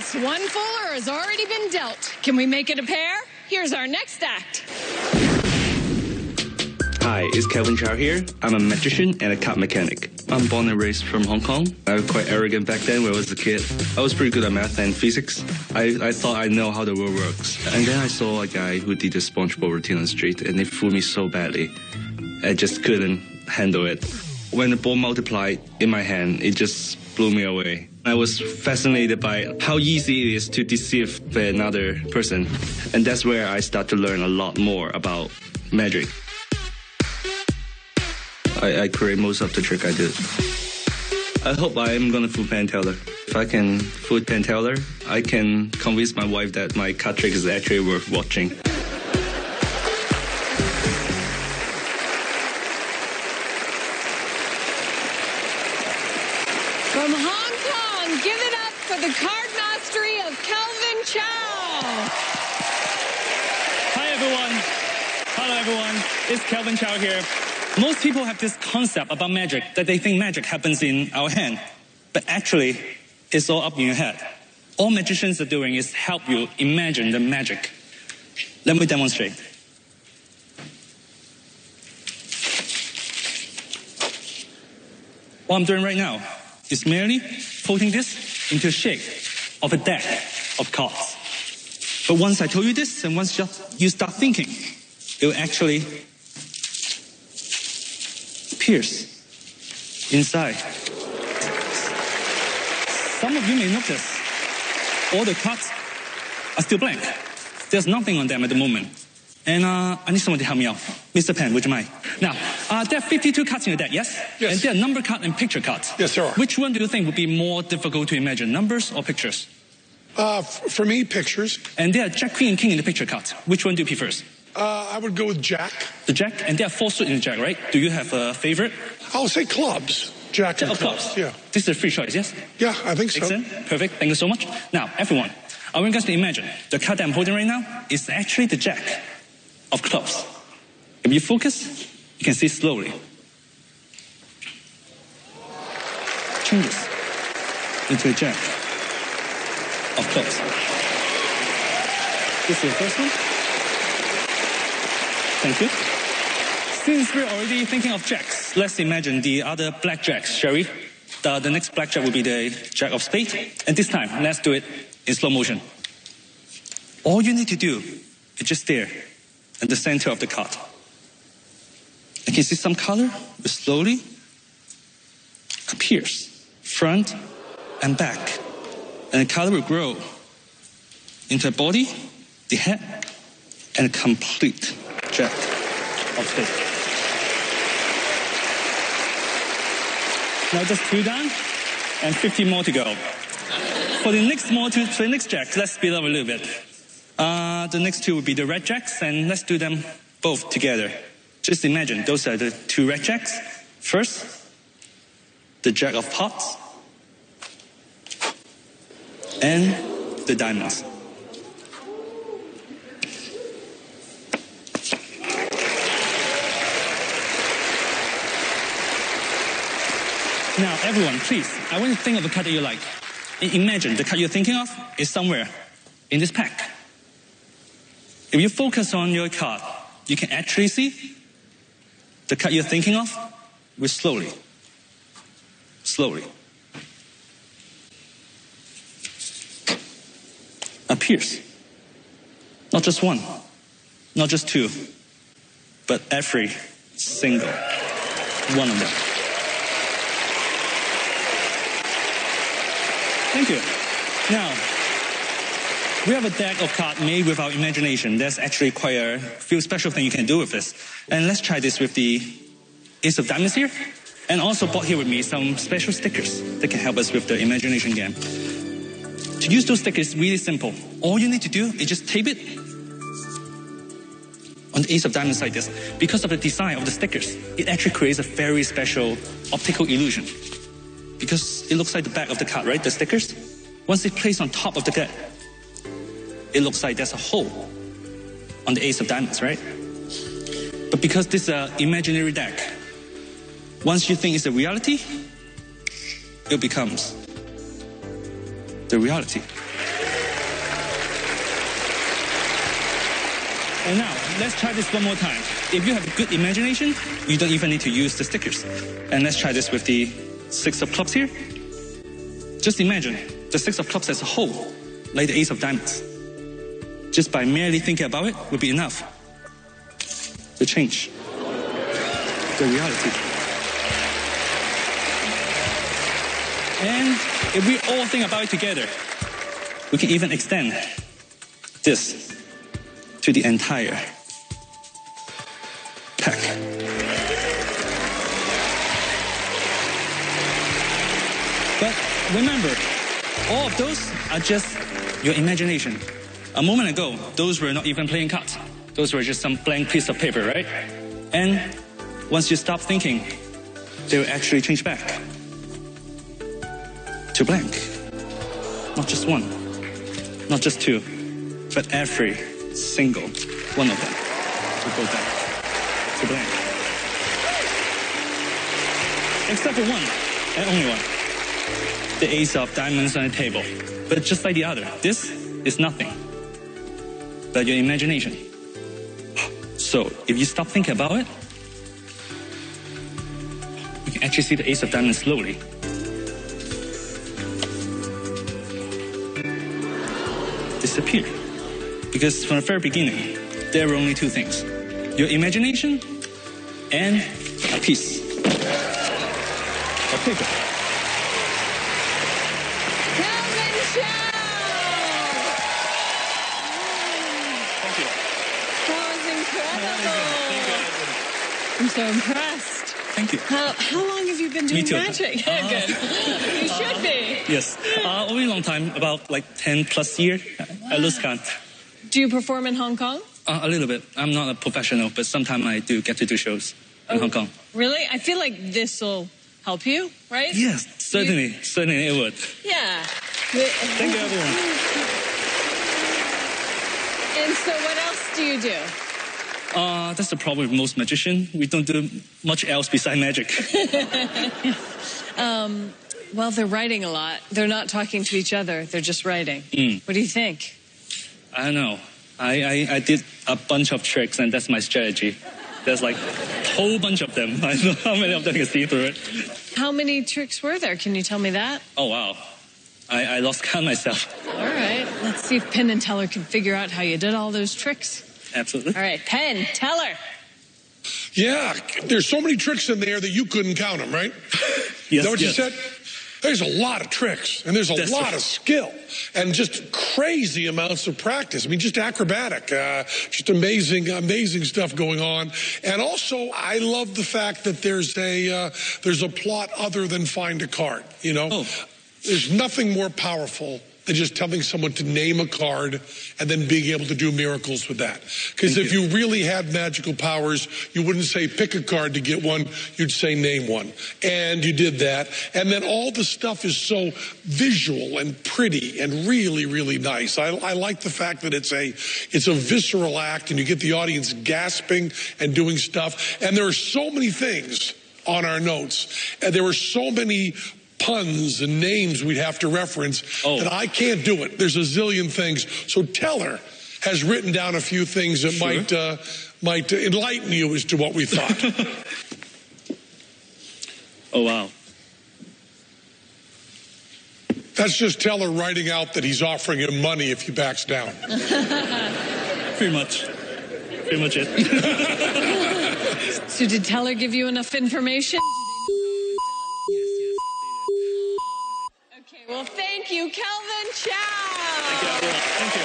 Yes, one fuller has already been dealt. Can we make it a pair? Here's our next act. Hi, it's Kelvin Chow here. I'm a magician and a card mechanic. I'm born and raised from Hong Kong. I was quite arrogant back then when I was a kid. I was pretty good at math and physics. I thought I know how the world works. And then I saw a guy who did a SpongeBob routine on the street, and it fooled me so badly. I just couldn't handle it. When the ball multiplied in my hand, it just blew me away. I was fascinated by how easy it is to deceive another person. And that's where I started to learn a lot more about magic. I create most of the trick I do. I hope I am going to fool Penn Teller. If I can fool Penn Teller, I can convince my wife that my card trick is actually worth watching. From Hong Kong, give it up for the card mastery of Kelvin Chow. Hi, everyone. Hello, everyone. It's Kelvin Chow here. Most people have this concept about magic, that they think magic happens in our hand. But actually, it's all up in your head. All magicians are doing is help you imagine the magic. Let me demonstrate. What I'm doing right now is merely putting this into a shape of a deck of cards. But once I told you this, and once you start thinking, it will actually pierce inside. Some of you may notice all the cards are still blank. There's nothing on them at the moment. And I need someone to help me out. Mr. Penn, would you mind? Now, there are 52 cards in the deck, yes? Yes. And there are number cards and picture cards. Yes, there are. Which one do you think would be more difficult to imagine, numbers or pictures? For me, pictures. And there are Jack, Queen, and King in the picture cards. Which one do you prefer? I would go with Jack. The Jack, and there are 4 suits in the Jack, right? Do you have a favorite? I'll say clubs. Jack and clubs. Yeah. This is a free choice, yes? Yeah, I think so. Excellent. Perfect. Thank you so much. Now, everyone, I want you guys to imagine the card that I'm holding right now is actually the Jack of clubs. If you focus, you can see slowly. Changes into a Jack of clubs. This is the first one. Thank you. Since we're already thinking of jacks, let's imagine the other black jacks, shall we? The next black jack will be the Jack of spades. And this time, let's do it in slow motion. All you need to do is just stare at the center of the card. You can see some color will slowly appears, front and back. And the color will grow into a body, the head, and a complete Jack of spades. Now just 2 down and 50 more to go. For the next Jack, let's speed up a little bit. The next 2 will be the red Jacks, and let's do them both together. Just imagine those are the 2 red Jacks. First, the Jack of Hearts and the diamonds. Now, everyone, please, I want you to think of a card that you like. Imagine the card you're thinking of is somewhere in this pack. If you focus on your card, you can actually see the card you're thinking of will slowly appears. Not just 1, not just 2, but every single one of them. Thank you. Now, we have a deck of cards made with our imagination. There's actually quite a few special things you can do with this. And let's try this with the Ace of Diamonds here. And also brought here with me some special stickers that can help us with the imagination game. To use those stickers is really simple. All you need to do is just tape it on the Ace of Diamonds like this. Because of the design of the stickers, it actually creates a very special optical illusion. Because it looks like the back of the card, right? The stickers. Once it's placed on top of the deck, it looks like there's a hole on the Ace of Diamonds, right? But because this is an imaginary deck, once you think it's a reality, it becomes the reality. And now, let's try this one more time. If you have a good imagination, you don't even need to use the stickers. And let's try this with the 6 of clubs here. Just imagine the 6 of clubs as a whole, like the ace of diamonds. Just by merely thinking about it would be enough to change the reality. And if we all think about it together, we can even extend this to the entire pack. But remember, all of those are just your imagination. A moment ago, those were not even playing cards. Those were just some blank piece of paper, right? And once you stop thinking, they will actually change back to blank. Not just one, not just two, but every single one of them will go back to blank. Except for one, and only one. The ace of diamonds on the table. But just like the other, this is nothing but your imagination. So if you stop thinking about it, you can actually see the ace of diamonds slowly disappear. Because from the very beginning, there were only two things: your imagination and a piece of paper. Kelvin Chow! Thank you. That was incredible. I'm so impressed. Thank you. How long have you been doing too. magic? Good. You should be. Yes. Only a long time, about like 10 plus years. I lose count. Do you perform in Hong Kong? A little bit. I'm not a professional, but sometimes I do get to do shows in Hong Kong. Really? I feel like this will help you, right? Yes, certainly. Certainly it would. Yeah. Thank you, everyone. And so what else do you do? That's the problem with most magicians. We don't do much else besides magic. Well, they're writing a lot. They're not talking to each other. They're just writing. What do you think? I don't know. I did a bunch of tricks, and that's my strategy. There's like a whole bunch of them. I don't know how many of them can see through it. How many tricks were there? Can you tell me that? Oh, wow. I lost count myself. All right. Let's see if Penn and Teller can figure out how you did all those tricks. Absolutely. All right, Penn, Teller. Yeah, there's so many tricks in there that you couldn't count them, right? Yes, Is that what yes. you said? There's a lot of tricks, and there's a lot of skill, and just crazy amounts of practice. I mean, just acrobatic, just amazing stuff going on. And also, I love the fact that there's a plot other than find a card. You know, there's nothing more powerful than just telling someone to name a card and then being able to do miracles with that. Because if you really had magical powers, you wouldn't say pick a card to get one, you'd say name one. And you did that. And then all the stuff is so visual and pretty and really, really nice. I like the fact that it's a visceral act and you get the audience gasping and doing stuff. And there are so many things on our notes. And there were so many puns and names we'd have to reference that I can't do it. There's a zillion things. So Teller has written down a few things that might enlighten you as to what we thought. Oh, wow. That's just Teller writing out that he's offering him money if he backs down. Pretty much. Pretty much it. So did Teller give you enough information? Okay, well, thank you, Kelvin Chow. Thank you, everyone. Thank you.